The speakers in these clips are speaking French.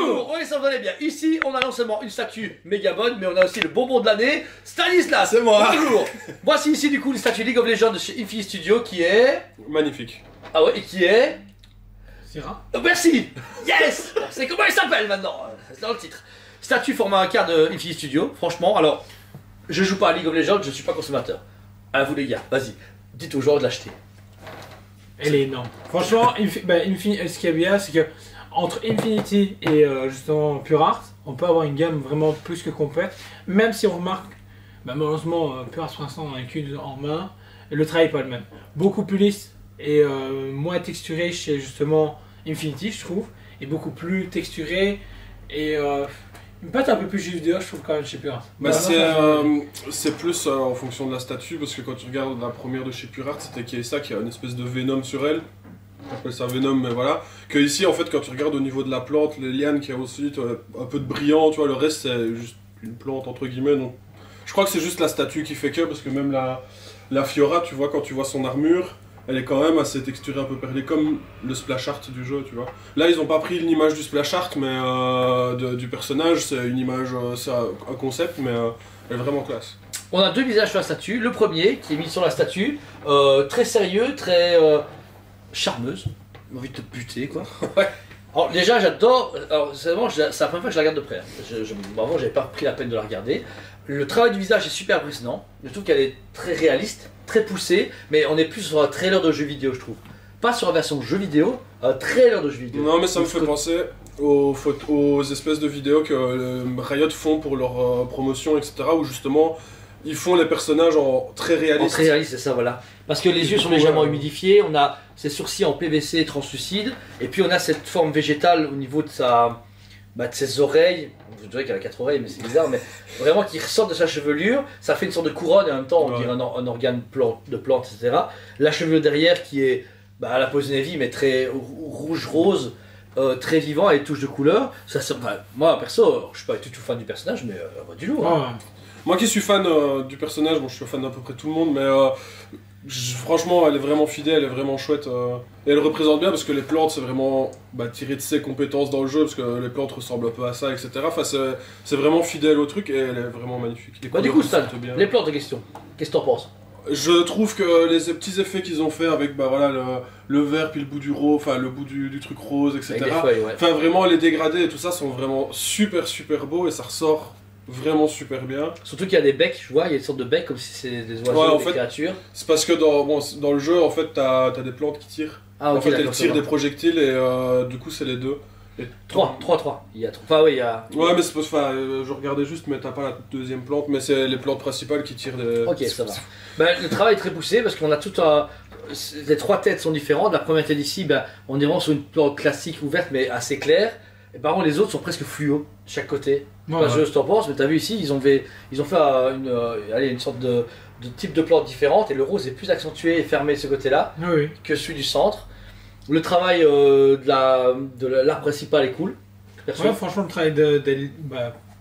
Bonjour, oui, ça vous allez bien. Ici, on a non seulement une statue méga bonne, mais on a aussi le bonbon de l'année, Stanislas. C'est moi. Bonjour. Voici ici du coup une statue League of Legends de chez Infinity Studio qui est... Magnifique. Ah ouais, et qui est... Syrah. Merci. Yes. C'est comment il s'appelle maintenant. C'est dans le titre. Statue format un quart de Infinity Studio. Franchement, alors, je joue pas à League of Legends, je suis pas consommateur. À vous les gars, vas-y, dites aux joueurs de l'acheter. Elle est énorme. Franchement, ce qui est bien, c'est que entre Infinity et justement Pure Art, on peut avoir une gamme vraiment plus que complète. Même si on remarque, malheureusement, Pure Art pour l'instant on a qu'une en main, et le travail n'est pas le même. Beaucoup plus lisse et moins texturé chez justement Infinity, je trouve, et beaucoup plus texturé et peut-être un peu plus jeu vidéo, je trouve quand même chez Pure Art. Bah c'est plus en fonction de la statue, parce que quand tu regardes la première de chez Pure Art, c'était Kaisa qui a une espèce de Venom sur elle. On appelle ça Venom, mais voilà. Que ici, en fait, quand tu regardes au niveau de la plante, les lianes qui a aussi un peu de brillant, tu vois, le reste c'est juste une plante entre guillemets. Donc, je crois que c'est juste la statue qui fait que, parce que même la Fiora, tu vois, quand tu vois son armure, elle est quand même assez texturée, un peu perlée, comme le splash art du jeu, tu vois. Là, ils ont pas pris une image du splash art, mais du personnage, c'est une image, c'est un concept, mais elle est vraiment classe. On a deux visages sur la statue. Le premier qui est mis sur la statue, très sérieux, très charmeuse. J'ai envie de te buter quoi. Ouais. Alors déjà j'adore, alors c'est la première fois que je la regarde de près. Avant j'avais pas pris la peine de la regarder. Le travail du visage est super impressionnant. Je trouve qu'elle est très réaliste, très poussée, mais on est plus sur un trailer de jeu vidéo je trouve. Pas sur la version jeu vidéo, un trailer de jeu vidéo. Non mais ça me fait penser aux espèces de vidéos que Riot font pour leur promotion, etc. Où justement ils font les personnages en très réalistes. En très réaliste, c'est ça, voilà. Parce que les yeux sont légèrement humidifiés, on a ses sourcils en PVC translucide, et puis on a cette forme végétale au niveau de de ses oreilles. Vous dirais qu'elle a 4 oreilles, mais c'est bizarre, mais vraiment qui ressortent de sa chevelure. Ça fait une sorte de couronne, et en même temps, on dirait un organe de plante, etc. La chevelure derrière qui est à la Poison Ivy, mais très rouge-rose. Très vivant et touche de couleur. Moi perso, je suis pas du tout fan du personnage, mais du lourd. Hein. Moi qui suis fan du personnage, bon je suis fan d'à peu près tout le monde, mais franchement elle est vraiment fidèle, elle est vraiment chouette. Et elle représente bien parce que les plantes c'est vraiment tiré de ses compétences dans le jeu, parce que les plantes ressemblent un peu à ça, etc. Enfin c'est vraiment fidèle au truc et elle est vraiment magnifique. Du coup Stan, les plantes en question, qu'est-ce que t'en penses? Je trouve que les petits effets qu'ils ont fait avec voilà, le vert puis le bout du rose, enfin le bout du truc rose, etc. Feuilles, ouais. Enfin vraiment les dégradés et tout ça sont vraiment super beaux et ça ressort vraiment super bien. Surtout qu'il y a des becs, je vois, il y a une sorte de becs comme si c'était des oiseaux, des créatures. C'est parce que dans le jeu en fait t'as des plantes qui tirent. Ah, en fait elles tirent des projectiles et du coup c'est les deux. 3. Il y a 3. Enfin, oui, il y a. Ouais, mais c'est pas. Enfin, je regardais juste, mais t'as pas la deuxième plante, mais c'est les plantes principales qui tirent des. Ok, ça va. Le travail est très poussé parce qu'on a tout un. Les 3 têtes sont différentes. La première tête ici, on est vraiment sur une plante classique ouverte, mais assez claire. Et par contre, les autres sont presque fluo, de chaque côté. Je sais pas ce que t'en penses, mais t'as vu ici, ils ont fait une sorte de type de plante différente, et le rose est plus accentué et fermé de ce côté-là que celui du centre. Le travail de l'art principal est cool. Ouais, franchement, le travail de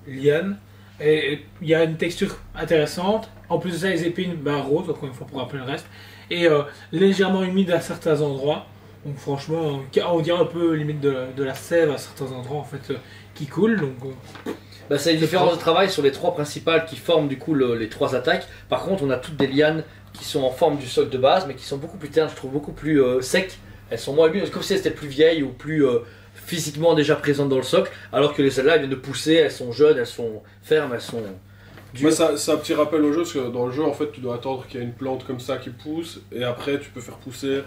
liane, et il y a une texture intéressante. En plus de ça, les épines roses, encore une fois pour rappeler le reste, et légèrement humide à certains endroits. Donc franchement, on dirait un peu limite de la sève à certains endroits en fait qui coule. Donc c'est une différence de travail sur les 3 principales qui forment du coup les 3 attaques. Par contre, on a toutes des lianes qui sont en forme du socle de base, mais qui sont beaucoup plus ternes, je trouve beaucoup plus secs. Elles sont moins humides, comme si elles étaient plus vieilles ou plus physiquement déjà présentes dans le socle, alors que les celles-là elles viennent de pousser, elles sont jeunes, elles sont fermes, elles sont dures. Mais c'est un petit rappel au jeu, parce que dans le jeu en fait tu dois attendre qu'il y ait une plante comme ça qui pousse, et après tu peux faire pousser.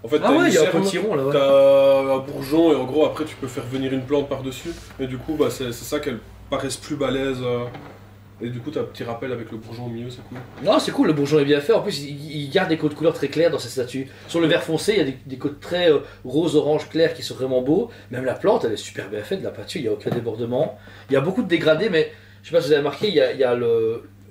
En fait, il y a un potiron là, ouais. T'as un bourgeon et en gros après tu peux faire venir une plante par-dessus. Et du coup c'est ça qu'elles paraissent plus balèzes. Et du coup t'as un petit rappel avec le bourgeon au milieu, c'est cool. Non c'est cool, le bourgeon est bien fait, en plus il garde des codes de couleurs très clairs dans ses statues. Sur le vert foncé il y a des codes très rose-orange clair qui sont vraiment beaux. Même la plante elle est super bien faite, la peinture, il n'y a aucun débordement. Il y a beaucoup de dégradés, mais je sais pas si vous avez remarqué, il y a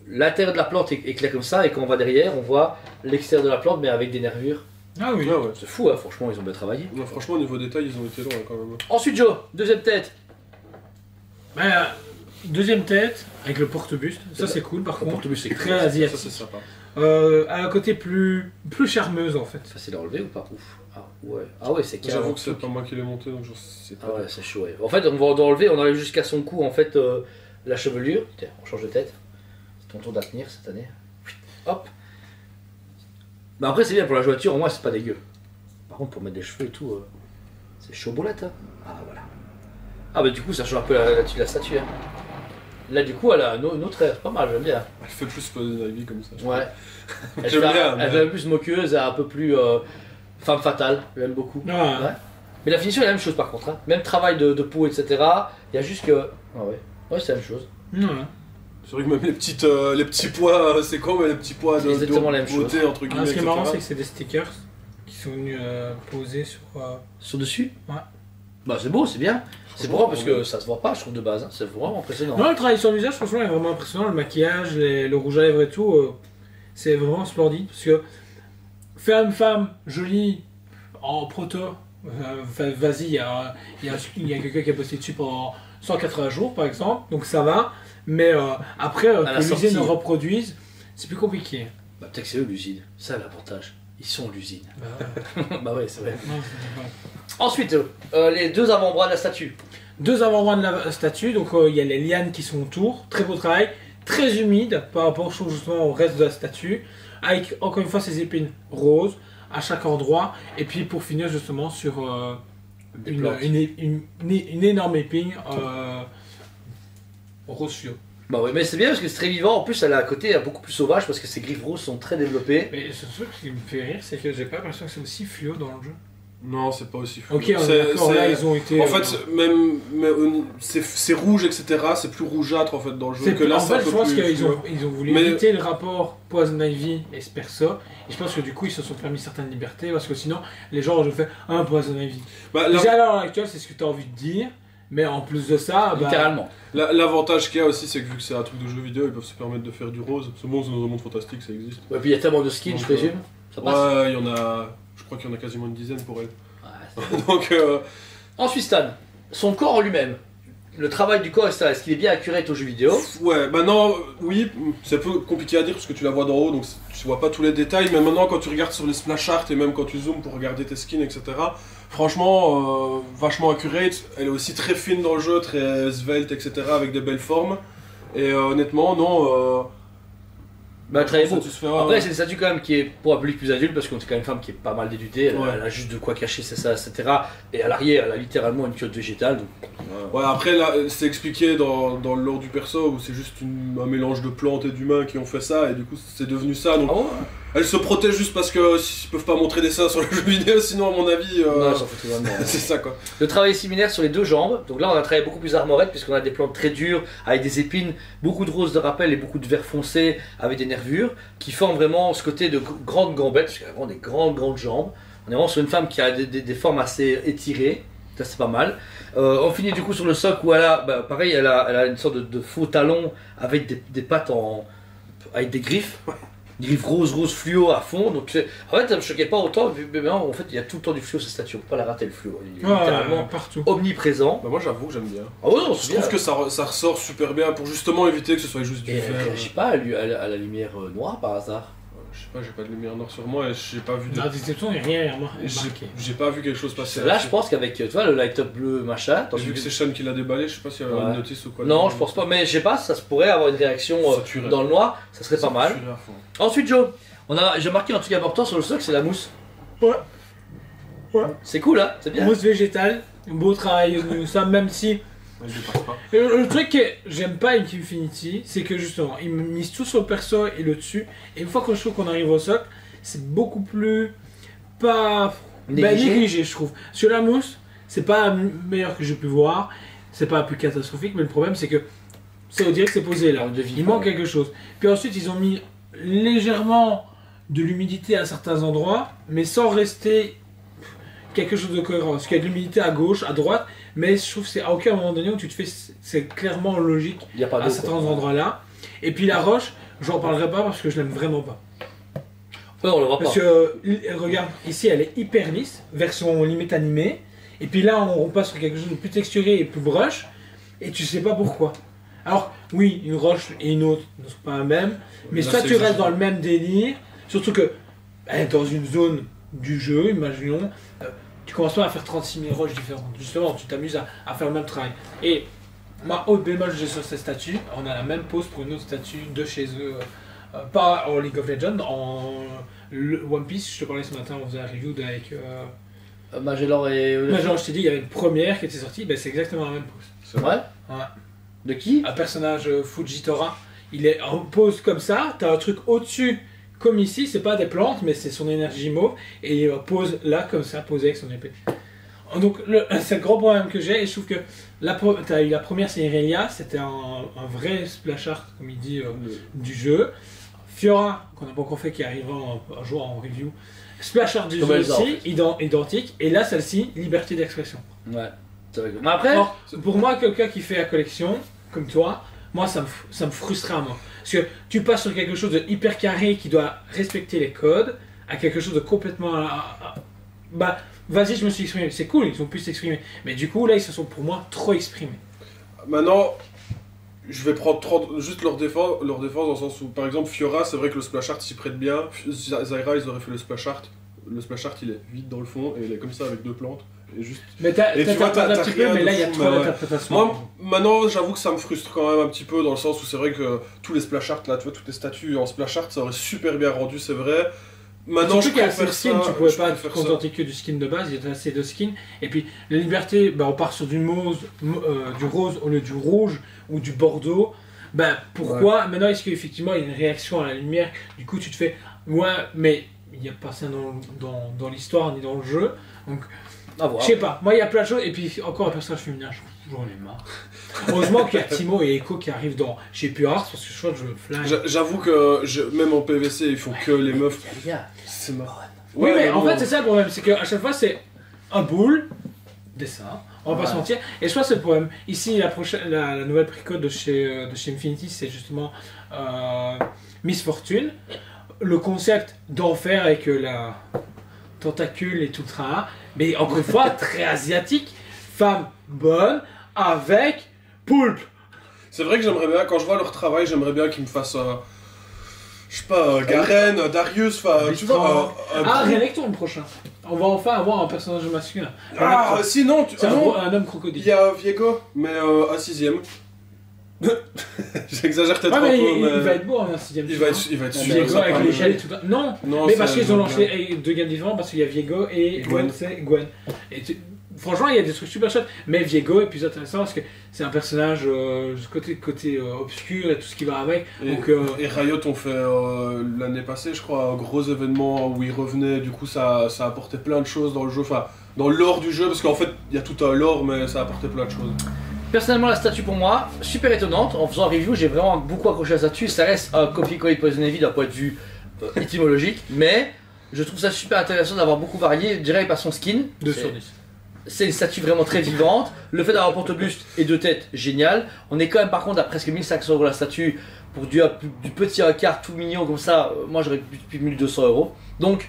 l'intérieur de la plante est clair comme ça, et quand on va derrière on voit l'extérieur de la plante mais avec des nervures. Ah oui, ouais. C'est fou, hein, franchement, ils ont bien travaillé. Ouais, franchement, au niveau détail, ils ont été loin quand même. Ensuite, Joe, deuxième tête. Deuxième tête avec le porte-buste, ça c'est cool par contre. Le porte-buste c'est très asiatique. Ça c'est sympa. À un côté plus charmeuse en fait. Facile à enlever ou pas? Ouf. Ah ouais, c'est carrément. J'avoue que c'est pas moi qui l'ai monté, donc je sais pas. Ah ouais, c'est chaud. Ouais. En fait, on va enlever, on enlève jusqu'à son cou en fait la chevelure. Tiens, on change de tête. C'est ton tour d'attenir cette année. Hop. Mais après, c'est bien pour la jointure, au moins c'est pas dégueu. Par contre, pour mettre des cheveux et tout, c'est chaud boulette. Hein. Ah voilà. Ah bah du coup, ça change un peu la statue. Hein. Là, du coup, elle a une autre air, pas mal, j'aime bien. Elle fait plus Poison Ivy comme ça. Ouais. J'aime bien. Elle fait un peu plus moqueuse, un peu plus femme fatale, j'aime beaucoup. Ouais. Ouais. Mais la finition est la même chose par contre. Hein. Même travail de peau, etc. Il y a juste que. Ah ouais. Ouais, c'est la même chose. Ouais. C'est vrai que même les petits poids, c'est quoi, mais les petits poids C'est exactement la même beauté, chose. entre guillemets. Ce qui est etc. marrant, c'est que c'est des stickers qui sont venus poser sur. Sur dessus. Ouais. Bah c'est beau, c'est bien. C'est pour moi parce que ça se voit pas, je trouve de base. Hein. C'est vraiment impressionnant. Non, le travail sur le visage, franchement, est vraiment impressionnant. Le maquillage, le rouge à lèvres et tout, c'est vraiment splendide. Parce que faire une femme jolie en proto, vas-y, il y a quelqu'un qui a bossé dessus pendant 180 jours, par exemple, donc ça va. Mais après, que l'usine le reproduise, c'est plus compliqué. Bah peut-être que c'est eux l'usine. Ça l'avantage. Ils sont l'usine. Bah, Bah ouais, c'est vrai. non, c'est pas- Ensuite, les deux avant-bras de la statue. Deux avant-bras de la statue, donc il y a les lianes qui sont autour, très beau travail, très humide par rapport justement au reste de la statue, avec encore une fois ces épines roses à chaque endroit, et puis pour finir justement sur une énorme épine rose fluo. Bah ouais, mais c'est bien parce que c'est très vivant. En plus, elle a à côté, elle est beaucoup plus sauvage parce que ses griffes roses sont très développées. Mais ce truc qui me fait rire, c'est que j'ai pas l'impression que c'est aussi fluo dans le jeu. Non, c'est pas aussi fou. Ok, d'accord, là ils ont été. En fait, même c'est rouge, etc. C'est plus rougeâtre en fait dans le jeu. Que là, en c'est un fait, peu je pense plus qu'ils ont, fluo. ils ont voulu Mais- éviter le rapport Poison Ivy et Spersa. Et je pense que du coup, ils se sont permis certaines libertés parce que sinon, les gens auraient fait un Poison Ivy. Bah, Déjà, à l'heure actuelle, c'est ce que tu as envie de dire. Mais en plus de ça, bah, Littéralement. L'avantage qu'il y a aussi, c'est que vu que c'est un truc de jeu vidéo, ils peuvent se permettre de faire du rose. C'est bon, c'est dans un monde fantastique, ça existe. Ouais, puis il y a tellement de skins, Donc, je présume. Ça passe. Ouais, il y en a. Je crois qu'il y en a quasiment une dizaine pour elle. Ouais, c'est- Donc, Ensuite, Stan, son corps en lui-même. Le travail du corps, etc. Est-ce qu'il est bien accurate aux jeux vidéo? ouais, maintenant, oui, c'est un peu compliqué à dire parce que tu la vois d'en haut, donc tu vois pas tous les détails, mais maintenant, quand tu regardes sur les splash art et même quand tu zoomes pour regarder tes skins, etc., franchement, vachement accurate. Elle est aussi très fine dans le jeu, très svelte, etc., avec des belles formes. Et honnêtement, non. Bah, très beau. satisfait, Après, c'est une statue quand même qui est pour un public plus adulte parce qu'on est quand même une femme qui est pas mal dénudée. Elle, Ouais. elle a juste de quoi cacher, c'est ça, etc. Et à l'arrière, elle a littéralement une culotte végétale. Donc, Ouais, après, là, c'est expliqué dans le lore du perso où c'est juste un mélange de plantes et d'humains qui ont fait ça, et du coup, c'est devenu ça. Donc, Ah ouais? elle se protège juste parce qu'ils peuvent pas montrer des seins sur le jeu vidéo, sinon, à mon avis, Non, ça fout totalement. c'est ça quoi. Le travail est similaire sur les deux jambes. Donc là, on a travaillé beaucoup plus armorette puisqu'on a des plantes très dures avec des épines, beaucoup de roses de rappel et beaucoup de vert foncé avec des nervures qui forment vraiment ce côté de grandes gambettes parce qu'elle a vraiment des grandes jambes. On est vraiment sur une femme qui a des formes assez étirées. Ça, c'est pas mal. On finit du coup sur le socle où elle a, bah, pareil, elle a une sorte de faux talon avec des pattes avec des griffes. Des griffes rose fluo à fond. Donc, en fait, ça me choquait pas autant. Mais non, en fait, il y a tout le temps du fluo sur cette statue. On peut pas la rater le fluo. Il est littéralement partout. omniprésent. Bah, moi, j'avoue que j'aime bien. Ah ouais, non, Je c'est trouve bien. que ça ressort super bien pour justement éviter que ce soit juste du Et fer. elle réagit pas à la lumière noire par hasard. Je sais pas, j'ai pas de lumière noire sur moi et j'ai pas vu de... Dans la description, il n'y a rien à marqué. J'ai pas vu quelque chose passer. Là, je pense qu'avec, tu vois, le light-up bleu, machin. J'ai vu que c'est Sean qui l'a déballé, je sais pas s'il y a Ouais. une notice ou quoi. Non, je pense pas, mais je sais pas, ça se pourrait avoir une réaction Ça tuerait. dans le noir, ça serait pas mal. tuerait à fond. Ensuite, Joe, j'ai marqué un truc important sur le socle, c'est la mousse. Ouais. Ouais. C'est cool, hein, c'est bien. Mousse végétale, beau travail, ça, même si. Ouais, je dépasse pas. Le truc que j'aime pas avec Infinity, c'est que justement, ils misent tout sur le perso et le dessus. Et une fois que je trouve qu'on arrive au socle, c'est beaucoup plus. Pas. Négligé, je trouve. Sur la mousse, c'est pas la meilleure que j'ai pu voir, c'est pas la plus catastrophique, mais le problème c'est que. On dirait que c'est posé là. Il manque quelque chose. Puis ensuite, ils ont mis légèrement de l'humidité à certains endroits, mais sans rester quelque chose de cohérent. Parce qu'il y a de l'humidité à gauche, à droite, mais je trouve que c'est à aucun moment donné où tu te fais, c'est clairement logique Il y a pas à d'eau, certains quoi. endroits-là. Et puis la roche, j'en parlerai pas parce que je l'aime vraiment pas. Ouais, on le voit pas. Parce que, regarde, ici elle est hyper lisse, version limite animée, et puis là on passe sur quelque chose de plus texturé et plus brush, et tu sais pas pourquoi. Alors, oui, une roche et une autre ne sont pas la même, mais Là, soit c'est tu restes juste- dans le même délire, surtout que dans une zone du jeu, imaginons, tu commences pas à faire 36 000 roches différentes. Justement, tu t'amuses à faire le même travail. Et ma haute bémol j'ai sur ces statues, on a la même pose pour une autre statue de chez eux, pas en League of Legends, en One Piece. Je te parlais ce matin, on faisait un review avec Magellan et. Magellan, je t'ai dit, il y avait une première qui était sortie, ben, c'est exactement la même pose. C'est vrai? Ouais. De qui? Un personnage Fujitora, il est en pose comme ça, t'as un truc au-dessus, comme ici, c'est pas des plantes, mais c'est son énergie mauve, et il pose là, comme ça, posé avec son épée. Donc, c'est le gros problème que j'ai, et je trouve que t'as eu la première, c'est Irelia, c'était un vrai splash art, comme il dit, du jeu. Fiora, qu'on n'a pas encore fait, qui arrivera un jour en review. Splash art du jeu aussi, identique, et là, celle-ci, liberté d'expression. Ouais. Mais après, or, pour moi, quelqu'un qui fait la collection, comme toi, moi ça me frustrerait à mort. Parce que tu passes sur quelque chose de hyper carré qui doit respecter les codes, à quelque chose de complètement... Bah, vas-y, je me suis exprimé. C'est cool, ils ont pu s'exprimer. Mais du coup, là, ils se sont pour moi trop exprimés. Maintenant, je vais prendre juste leur défense dans le sens où, par exemple, Fiora, c'est vrai que le splash art s'y prête bien. Zyra, ils auraient fait le splash art. Le splash art, il est vide dans le fond et il est comme ça avec 2 plantes. Et juste... Mais tu vois, un petit peu, mais là il y a trop d'interprétations. Moi, maintenant, j'avoue que ça me frustre quand même un petit peu dans le sens où c'est vrai que tous les splash art, là, tu vois, toutes les statues en splash art, ça aurait super bien rendu, c'est vrai. Maintenant, je préfère ça. Tu pouvais pas te contenter ça. Que du skin de base, il y a assez de skins. Et puis, la liberté, bah, on part sur du rose au lieu du rouge ou du bordeaux. Ben, pourquoi ouais. Maintenant, est-ce qu'effectivement il y a une réaction à la lumière? Du coup, tu te fais, ouais, mais il n'y a pas ça dans l'histoire ni dans le jeu. Donc, je sais pas, moi il y a plein de choses, et puis encore un personnage féminin, j'en ai marre. Heureusement qu'il y a Timo et Echo qui arrivent dans chez Pure Art, parce que je crois que je me flingue. J'avoue que même en PVC, ils font que les meufs. C'est marrant. Oui, mais en fait, c'est ça le problème, c'est qu'à chaque fois c'est un boule, dessin, on va pas se mentir, et je crois que c'est le problème. Ici, la nouvelle précode de chez Infinity, c'est justement Miss Fortune. Le concept d'enfer avec la tentacule et tout le train, mais encore une fois, très asiatique, femme bonne, avec poulpe. C'est vrai que j'aimerais bien, quand je vois leur travail, j'aimerais bien qu'ils me fassent, je sais pas, Garen, Darius, enfin, tu vois... Renekton le prochain. On va enfin avoir un personnage masculin. Ah, sinon, c'est un homme crocodile. Il y a Viego, mais à 6ème. J'exagère peut-être un peu, mais... Il va être beau en 6ème. Il va être super Viego avec les gels et tout ça. Non, mais parce qu'ils ont lancé 2 games différents, parce qu'il y a Viego et Gwen. Franchement, il y a des trucs super chouettes, mais Viego est plus intéressant parce que c'est un personnage côté obscur et tout ce qui va avec. Et Riot ont fait l'année passée, je crois, un gros événement où ils revenaient, du coup ça apportait plein de choses dans le jeu, enfin dans le lore du jeu, parce qu'en fait il y a tout un lore, mais ça apportait plein de choses. Personnellement, la statue pour moi, super étonnante. En faisant un review, j'ai vraiment beaucoup accroché à la statue. Ça reste un copy-coller de Poison Ivy d'un point de vue étymologique, mais je trouve ça super intéressant d'avoir beaucoup varié. Je dirais par son skin. 2 sur 10. C'est une statue vraiment très vivante. Le fait d'avoir un porte-buste et 2 têtes, génial. On est quand même par contre à presque 1500 € la statue. Pour du petit carte tout mignon comme ça, moi j'aurais plus de 1200 €. Donc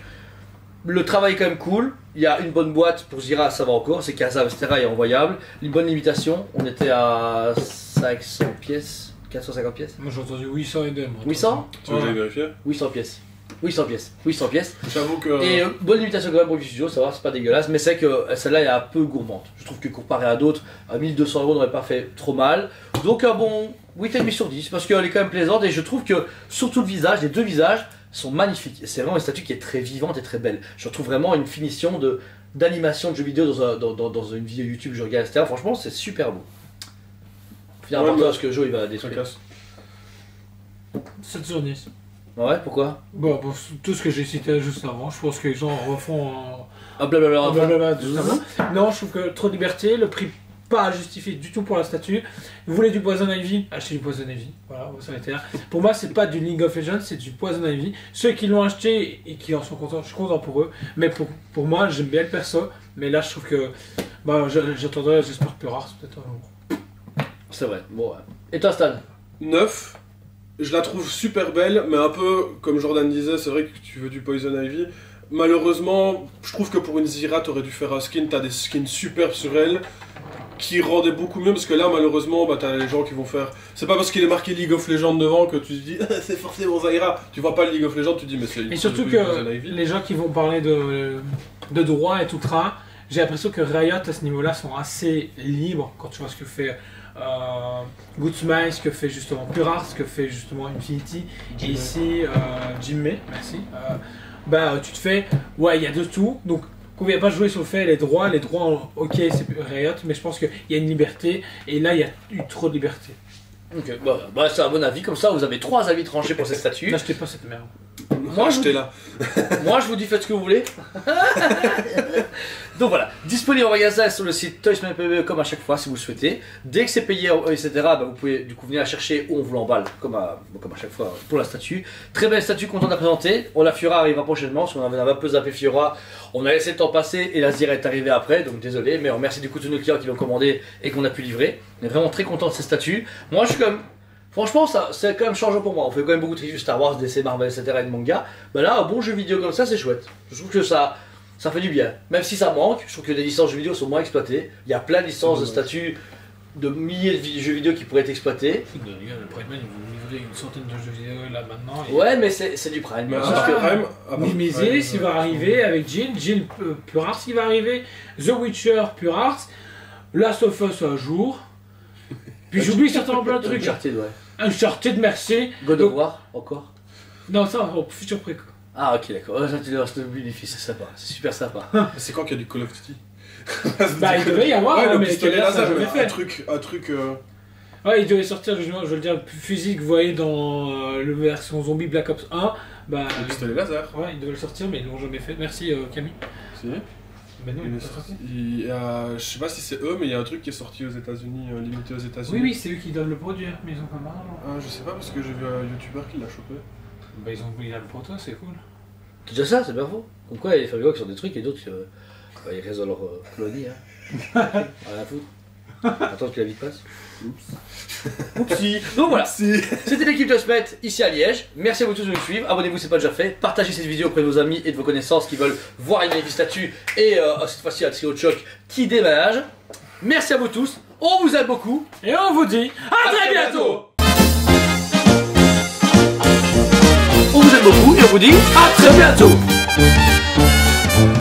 le travail est quand même cool. Il y a une bonne boîte pour Zyra, ça va encore. C'est Casa, etc. est envoyable. Une bonne limitation. On était à 500 pièces, 450 pièces. Moi j'ai entendu 800 et 2. 800 Tu veux que j'aille vérifier 800 pièces. 800 pièces. J'avoue que... Et bonne limitation quand même pour le studio, ça va, c'est pas dégueulasse, mais c'est que celle-là est un peu gourmande. Je trouve que comparé à d'autres, à 1200 € n'aurait pas fait trop mal. Donc un bon 8,5 sur 10, parce qu'elle est quand même plaisante et je trouve que surtout le visage, les 2 visages sont magnifiques. C'est vraiment une statue qui est très vivante et très belle. Je retrouve vraiment une finition d'animation de jeux vidéo dans une vidéo YouTube, je regarde, etc. Franchement, c'est super beau. Finalement, parce que Joe il va détruire. 7 sur 10. Ouais, pourquoi? Bon, pour tout ce que j'ai cité juste avant, je pense que les gens refont un blablabla juste avant. Non, je trouve que trop de liberté, le prix pas justifié du tout pour la statue. Vous voulez du Poison Ivy? Achetez du Poison Ivy. Voilà, on va s'arrêter là. Pour moi, c'est pas du League of Legends, c'est du Poison Ivy. Ceux qui l'ont acheté et qui en sont contents, je suis content pour eux. Mais pour moi, j'aime bien le perso. Mais là, je trouve que bah, j'attendrai, j'espère Pure Art peut-être un jour. C'est vrai. Bon, ouais. Et toi, Stan? 9. Je la trouve super belle, mais un peu, comme Jordan disait, c'est vrai que tu veux du Poison Ivy. Malheureusement, je trouve que pour une Zyra, t'aurais dû faire un skin, t'as des skins superbes sur elle. qui rendait beaucoup mieux parce que là malheureusement bah t'as les gens qui vont faire c'est pas parce qu'il est marqué League of Legends devant que tu te dis c'est forcément ça ira, tu vois pas le League of Legends, tu te dis mais c'est et surtout que les gens qui vont parler de droit et tout ça, j'ai l'impression que Riot à ce niveau là sont assez libres quand tu vois ce que fait Goodsmile, ce que fait justement Purart, ce que fait justement Infinity et ici Jim May, merci, bah tu te fais ouais il y a de tout, donc qu'on ne vient pas jouer sur le fait les droits, ok c'est Riot, mais je pense qu'il y a une liberté, et là il y a eu trop de liberté. Ok, bah c'est un bon avis, comme ça vous avez 3 avis tranchés pour ces statuts. N'achetez pas cette merde. Moi je vous dis faites ce que vous voulez. Donc voilà, disponible en magasin sur le site Toysman.be comme à chaque fois si vous le souhaitez. Dès que c'est payé, etc., bah, vous pouvez du coup venir la chercher ou on vous l'emballe comme à chaque fois pour la statue. Très belle statue, content de la présenter. La Fiora arrivera prochainement, parce qu'on avait un peu zappé Fiora. On a laissé le temps passer et la Zira est arrivée après, donc désolé, mais on remercie du coup tous nos clients qui l'ont commandé et qu'on a pu livrer. On est vraiment très content de ces statues. Moi je suis comme... Franchement, ça, c'est quand même changeant pour moi. On fait quand même beaucoup de reviews Star Wars, DC, Marvel, etc. et de manga. Bah là, un bon jeu vidéo comme ça, c'est chouette. Je trouve que ça fait du bien. Même si ça manque, je trouve que les licences jeux vidéo sont moins exploitées. Il y a plein de licences de statuts de milliers de jeux vidéo qui pourraient être exploités. Les gars, le Prime, ils vont livrer une centaine de jeux vidéo là maintenant. Et... Ouais, mais c'est du Prime. Nemesis, il va arriver avec Jill Pure Arts, il va arriver. The Witcher Pure Arts. Last of Us un jour. Puis j'oublie certainement plein de trucs. Uncharted, ouais. Uncharted, merci. God of War, encore. Non, ça, futur préco. Ah, ok, d'accord. Uncharted, c'est sympa. C'est super sympa. C'est quand qu'il y a du Call of Duty? Bah, il devait y avoir, ouais, mais quel laser, un truc. Ouais, il devait sortir, je veux le dire, physique, vous voyez, dans le version zombie Black Ops 1. Bah, le pistolet laser. Ouais, il devait le sortir, mais ils l'ont jamais fait. Merci Camille. Si. Ben non, je sais pas si c'est eux, mais il y a un truc qui est sorti aux États-Unis, limité aux États-Unis. Oui, c'est eux qui donnent le produit, mais ils ont pas marre. Ah, je sais pas parce que j'ai vu un YouTuber qui l'a chopé. Bah, ils ont pris le proto, c'est cool. C'est déjà ça, c'est bien faux. Comme quoi, il y a des fabricants qui sont des trucs et d'autres ils résolvent leur colonie. Hein. Rien à foutre. Attends que la vie passe. Oups. Oupsie. Donc voilà, c'était l'équipe de Smet ici à Liège. Merci à vous tous de nous suivre. Abonnez-vous si ce n'est pas déjà fait. Partagez cette vidéo auprès de vos amis et de vos connaissances qui veulent voir une magnifique statue et cette fois-ci un trio de choc qui déménage. Merci à vous tous. On vous aime beaucoup. Et on vous dit à très bientôt. On vous aime beaucoup et on vous dit à très bientôt.